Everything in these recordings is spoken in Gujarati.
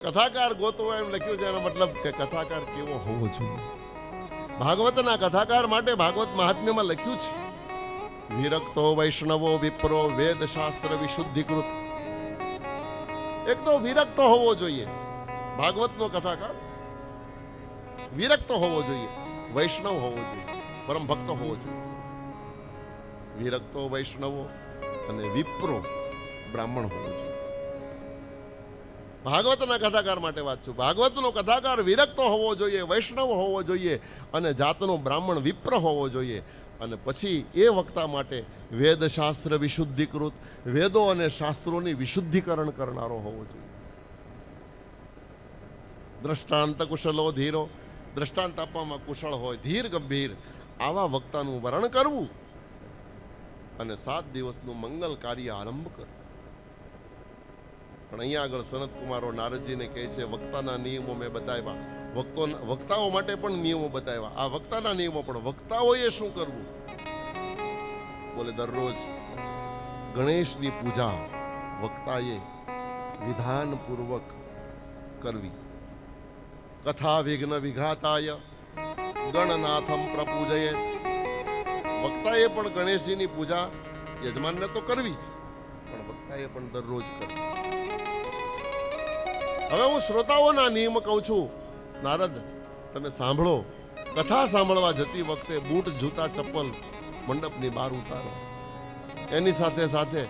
કથાકાર ગોતવો એમ લખ્યું છે, એનો મતલબ કે કથાકાર કેવો હોવો જોઈએ. ભાગવતના કથાકાર માટે ભાગવત મહાત્મ્યમાં લખ્યું છે, વિરક્તો વૈષ્ણવો વિપ્રો વેદ શાસ્ત્ર વિશુદ્ધિકૃત. એક તો વિરક્ત હોવો જોઈએ ભાગવતનો કથાકાર, વિરક્ત હોવો જોઈએ, વૈષ્ણવ હોવો જોઈએ, પરમ ભક્ત હોવો જોઈએ. વિરક્તો વૈષ્ણવો અને વિપ્રો બ્રાહ્મણ હોવો જોઈએ. ભાગવતના કથાકાર માટે વાત છું. ભાગવતનો કથાકાર વિરક્ત હોવો જોઈએ, વૈષ્ણવ હોવો જોઈએ અને જાતનો બ્રાહ્મણ વિપ્ર હોવો જોઈએ. અને પછી એ વક્તા માટે વેદ શાસ્ત્ર વિશુદ્ધિકૃત, વેદો અને શાસ્ત્રોની વિશુદ્ધિકરણ કરનારો હોવો જોઈએ. દ્રષ્ટાંત કુશલો ધીરો, દ્રષ્ટાંત આપવામાં કુશળ હોય, ધીર ગંભીર, આવા વક્તાનું વર્ણન કરવું અને 7 દિવસનું મંગલ કાર્ય આરંભ કરવું. પણ અહીંયા આગળ સનત કુમારો નારદજીને કહે છે, વક્તાના નિયમો મેં બતાવ્યા. વક્તાઓ માટે પણ નિયમો બતાવ્યા. આ વક્તાના નિયમો પણ વક્તાઓએ શું કરવું? બોલે દરરોજ ગણેશની પૂજા વક્તાએ વિધાનપૂર્વક કરવી. કથા વિઘ્ન વિઘાતાય ગણનાથમ પ્રપૂજયે. વક્તાએ પણ ગણેશજીની પૂજા યજમાનને તો કરવી જ, પણ વક્તાએ પણ દરરોજ કરવી. હવે હું શ્રોતાઓના નિયમ કહું છું. નારદ, તમે સાંભળો. કથા સાંભળવા જતી વખતે બૂટ, જૂતા, ચપ્પલ મંડપની બહાર ઉતારો. એની સાથે સાથે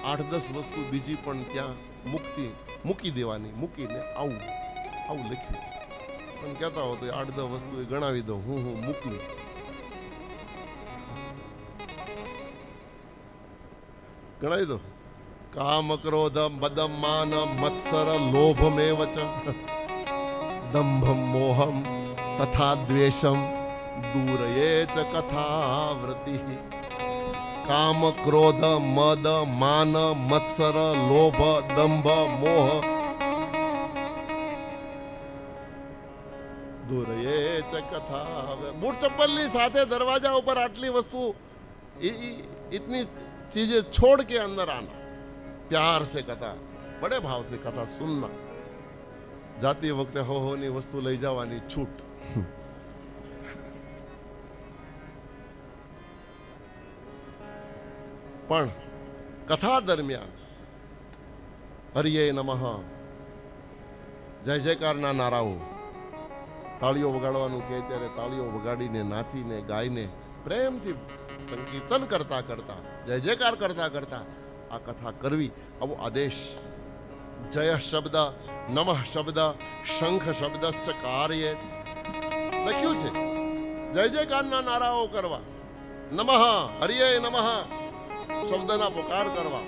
8-10 વસ્તુ બીજી પણ ત્યાં મૂકી દેવાની. મૂકીને આવું લખ્યું પણ કહેતા હો તો 8-10 વસ્તુ ગણાવી દો. હું મૂકું. ગણાવી દો. કામ ક્રોધ મદમ માન મત્સર લોભ મેવ ચ દંભમ મોહમ તથા દ્વેષમ દૂરયે ચ કથાવ્રતિ. કામ ક્રોધ મદ માન મત્સર લોભ દંભ મોહ દૂરયે ચ કથા. બૂટ ચપ્પલની સાથે દરવાજા ઉપર આટલી વસ્તુ, इतनी चीजें छोड़ के अंदर आना. प्यार से कथा, बड़े भाव से कथा सुनना. जाती वक्ते हो ની વસ્તુ લઈ જવાની છૂટ. પણ કથા દરમિયાન હરિયે નમઃ, જય જયકારના નારાઓ, તાળીઓ વગાડવાનું કહે ત્યારે તાળીઓ વગાડીને, નાચીને, ગાઈને, પ્રેમથી સંકીર્તન કરતા કરતા, જય જયકાર કરતા કરતા આ કથા કરવી, આવો આદેશ. જય શબ્દ, નમઃ શબ્દ, શંખ શબ્દશ્ચ કાર્ય લખ્યું છે. જય જયકારના નારાઓ કરવા, નમઃ હરિયે નમઃ શબ્દના પોકાર કરવા,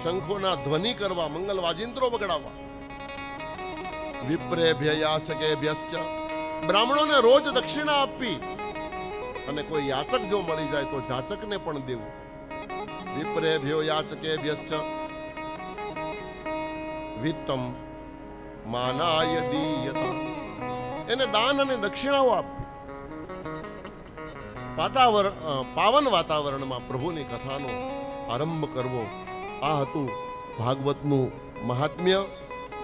શંખોના ધ્વનિ કરવા, મંગલ વાજિંત્રો વગાડવા. વિપ્રેભ્ય યાચકેભ્યશ્ચ, બ્રાહ્મણોને રોજ દક્ષિણા આપવી અને કોઈ યાચક જો મળી જાય તો જાચકને પણ દેવું. વિપ્રેભ્યો યાચકેભ્યશ્ચ વિત્તમ માનાય દીયતા, એને દાન અને દક્ષિણાઓ આપવી. પાવન વાતાવરણમાં પ્રભુની કથાનો આરંભ કરવો. આ હતું ભાગવતનું મહાત્મ્ય.